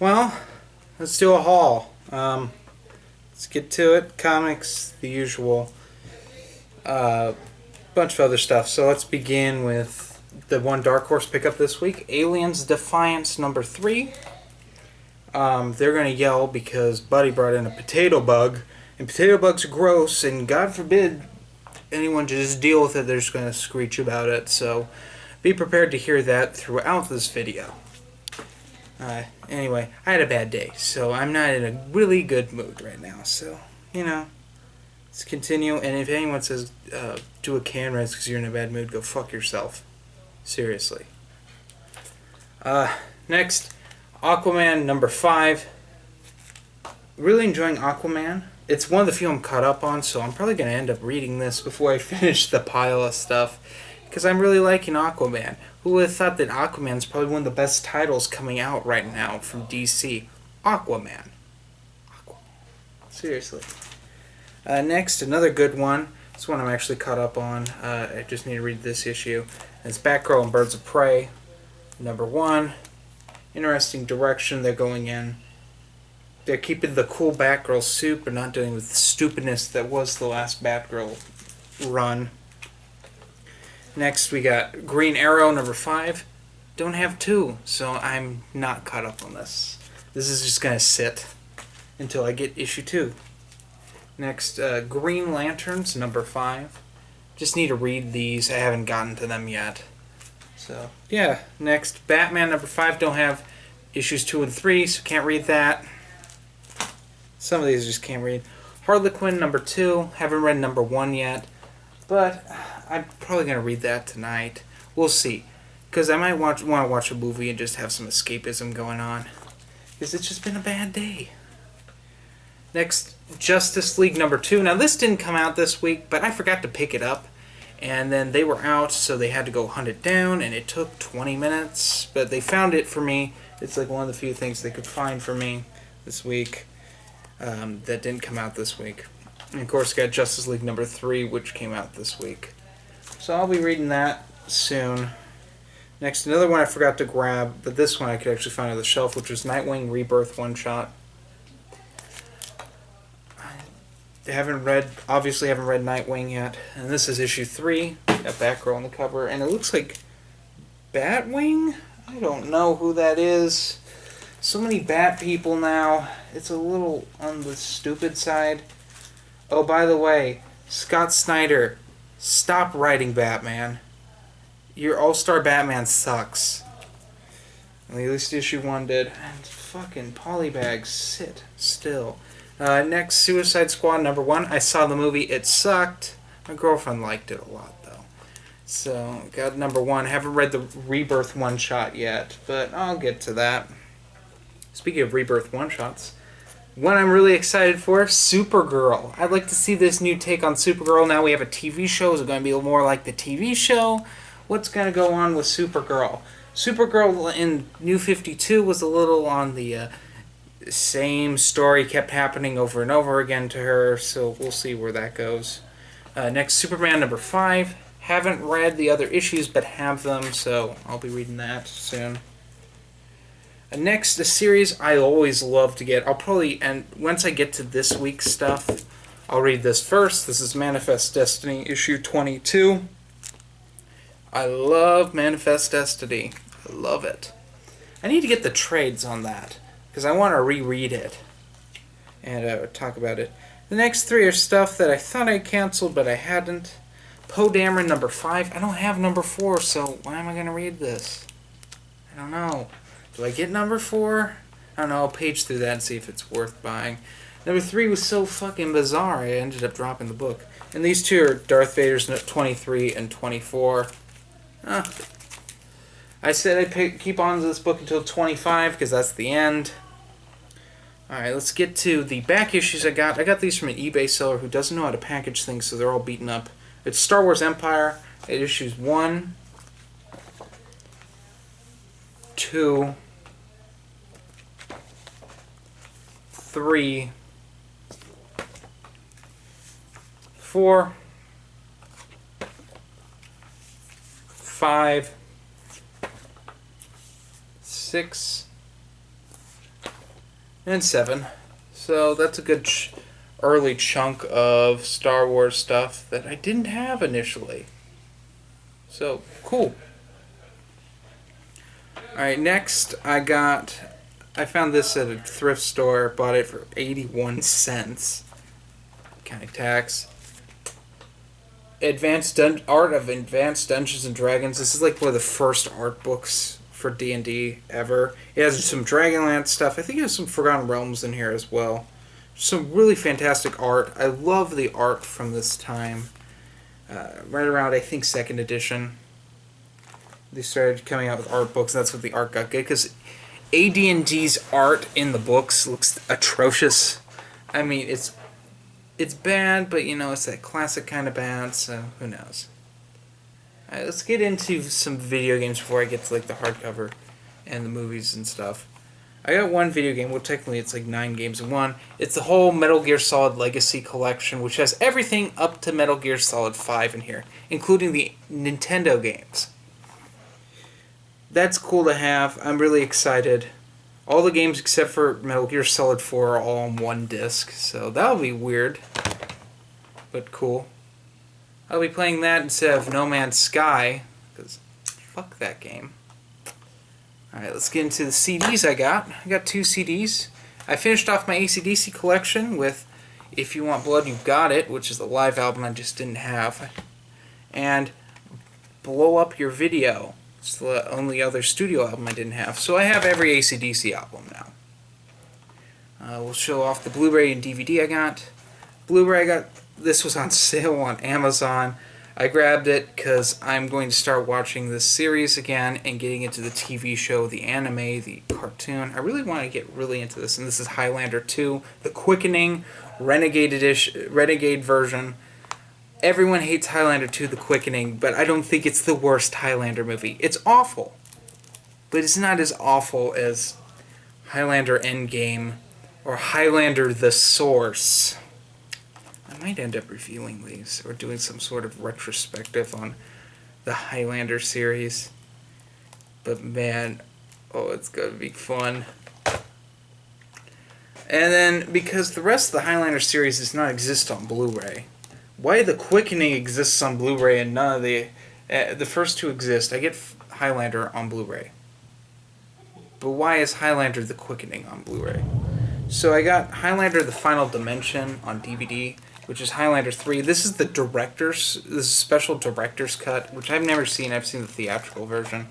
Well, let's do a haul. Let's get to it. Comics, the usual. Bunch of other stuff. So let's begin with the one Dark Horse pickup this week. Aliens Defiance #3. They're going to yell because Buddy brought in a potato bug. And potato bugs are gross, and God forbid anyone just deal with it. They're just going to screech about it. So be prepared to hear that throughout this video. Anyway, I had a bad day, so I'm not in a really good mood right now. So, let's continue. And if anyone says do a can res because you're in a bad mood, go fuck yourself. Seriously. Next, Aquaman #5. Really enjoying Aquaman. It's one of the few I'm caught up on, so I'm probably going to end up reading this before I finish the pile of stuff. Because I'm really liking Aquaman. Who would have thought that Aquaman's probably one of the best titles coming out right now from DC? Aquaman. Seriously. Next, another good one. This one I'm actually caught up on. I just need to read this issue. It's Batgirl and Birds of Prey. #1. Interesting direction they're going in. They're keeping the cool Batgirl suit, but not dealing with the stupidness that was the last Batgirl run. Next, we got Green Arrow #5. Don't have 2, so I'm not caught up on this. This is just going to sit until I get issue 2. Next, Green Lanterns #5. Just need to read these. I haven't gotten to them yet. So, yeah. Next, Batman #5. Don't have issues 2 and 3, so can't read that. Some of these I just can't read. Harlequin #2. Haven't read #1 yet. But I'm probably going to read that tonight. We'll see. Because I might want to watch a movie and just have some escapism going on. Because it's just been a bad day. Next, Justice League #2. Now, this didn't come out this week, but I forgot to pick it up. And then they were out, so they had to go hunt it down, and it took 20 minutes. But they found it for me. It's like one of the few things they could find for me this week that didn't come out this week. And of course, got Justice League #3, which came out this week. So I'll be reading that soon. Next, another one I forgot to grab, but this one I could actually find on the shelf, which was Nightwing Rebirth one-shot. Obviously haven't read Nightwing yet. And this is issue 3. Got Batgirl on the cover. And it looks like Batwing? I don't know who that is. So many Bat people now. It's a little on the stupid side. Oh, by the way, Scott Snyder, stop writing Batman. Your All-Star Batman sucks. At least issue 1 did. And fucking Polybags, sit still. Next, Suicide Squad #1. I saw the movie. It sucked. My girlfriend liked it a lot, though. So, got #1. Haven't read the Rebirth one-shot yet, but I'll get to that. Speaking of Rebirth one-shots, one I'm really excited for, Supergirl. I'd like to see this new take on Supergirl. Now we have a TV show. Is it going to be more like the TV show? What's going to go on with Supergirl? Supergirl in New 52 was a little on the same story, kept happening over and over again to her, so we'll see where that goes. Next, Superman #5. Haven't read the other issues, but have them, so I'll be reading that soon. Next, a series I always love to get. And once I get to this week's stuff, I'll read this first. This is Manifest Destiny, issue 22. I love Manifest Destiny. I love it. I need to get the trades on that, because I want to reread it and talk about it. The next 3 are stuff that I thought I canceled, but I hadn't. Poe Dameron #5. I don't have #4, so why am I going to read this? I don't know. Do I get #4? I don't know. I'll page through that and see if it's worth buying. #3 was so fucking bizarre, I ended up dropping the book. And these 2 are Darth Vader's 23 and 24. I said I'd keep on to this book until 25, because that's the end. Alright, let's get to the back issues I got. I got these from an eBay seller who doesn't know how to package things, so they're all beaten up. It's Star Wars Empire. It issues 1, 2, 3, 4, 5, 6, and 7. So that's a good early chunk of Star Wars stuff that I didn't have initially. So, cool. Alright, next I found this at a thrift store, bought it for 81 cents. Counting tax. Art of Advanced Dungeons and Dragons. This is like one of the first art books for D&D ever. It has some Dragonlance stuff. I think it has some Forgotten Realms in here as well. Some really fantastic art. I love the art from this time. Right around, I think, 2nd edition. They started coming out with art books, and that's what the art got good, because AD&D's art in the books looks atrocious. I mean, it's bad, but it's that classic kind of bad, so who knows. Alright, let's get into some video games before I get to like the hardcover and the movies and stuff. I got one video game, well technically it's like 9 games in one. It's the whole Metal Gear Solid Legacy collection, which has everything up to Metal Gear Solid 5 in here, including the Nintendo games. That's cool to have. I'm really excited. All the games except for Metal Gear Solid 4 are all on one disc, so that'll be weird, but cool. I'll be playing that instead of No Man's Sky, because fuck that game. Alright, let's get into the CDs I got. I got 2 CDs. I finished off my AC/DC collection with If You Want Blood, You've Got It, which is the live album I just didn't have, and Blow Up Your Video. It's the only other studio album I didn't have. So I have every AC/DC album now. We'll show off the Blu-ray and DVD I got. Blu-ray I got, this was on sale on Amazon. I grabbed it because I'm going to start watching this series again and getting into the TV show, the anime, the cartoon. I really want to get really into this, and this is Highlander 2, the Quickening, Renegade version. Everyone hates Highlander 2, The Quickening, but I don't think it's the worst Highlander movie. It's awful, but it's not as awful as Highlander Endgame or Highlander The Source. I might end up reviewing these or doing some sort of retrospective on the Highlander series. But man, oh, it's going to be fun. And then, because the rest of the Highlander series does not exist on Blu-ray, why The Quickening exists on Blu-ray and none of the first 2 exist. I get Highlander on Blu-ray. But why is Highlander The Quickening on Blu-ray? So I got Highlander The Final Dimension on DVD, which is Highlander 3. This is this is a special director's cut, which I've never seen. I've seen the theatrical version.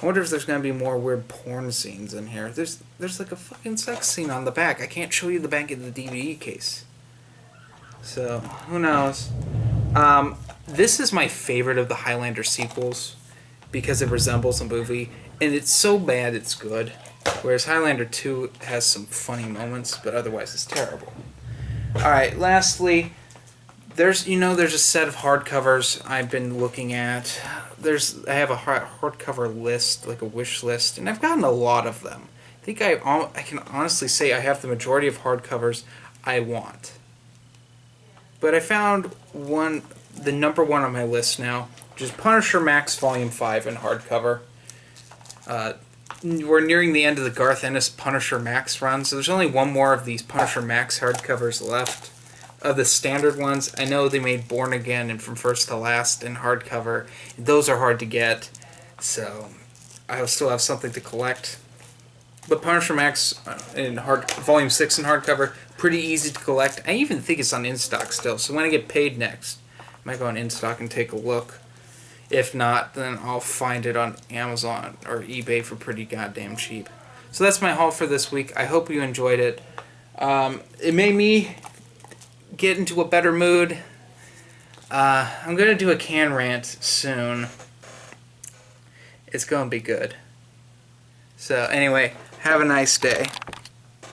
I wonder if there's going to be more weird porn scenes in here. There's like a fucking sex scene on the back. I can't show you the back of the DVD case. So, who knows? This is my favorite of the Highlander sequels because it resembles a movie, and it's so bad it's good. Whereas Highlander 2 has some funny moments, but otherwise it's terrible. Alright, lastly, there's a set of hardcovers I've been looking at. I have a hardcover list, like a wish list, and I've gotten a lot of them. I think I can honestly say I have the majority of hardcovers I want. But I found the number 1 on my list now, which is Punisher Max Volume 5 in hardcover. We're nearing the end of the Garth Ennis Punisher Max run, so there's only one more of these Punisher Max hardcovers left. Of the standard ones, I know they made Born Again and From First to Last in hardcover. Those are hard to get, so I'll still have something to collect. But Punisher Max in Volume 6 in hardcover, pretty easy to collect. I even think it's on InStock still, so when I get paid next, I might go on InStock and take a look. If not, then I'll find it on Amazon or eBay for pretty goddamn cheap. So that's my haul for this week. I hope you enjoyed it. It made me get into a better mood. I'm going to do a can rant soon. It's going to be good. So anyway, have a nice day.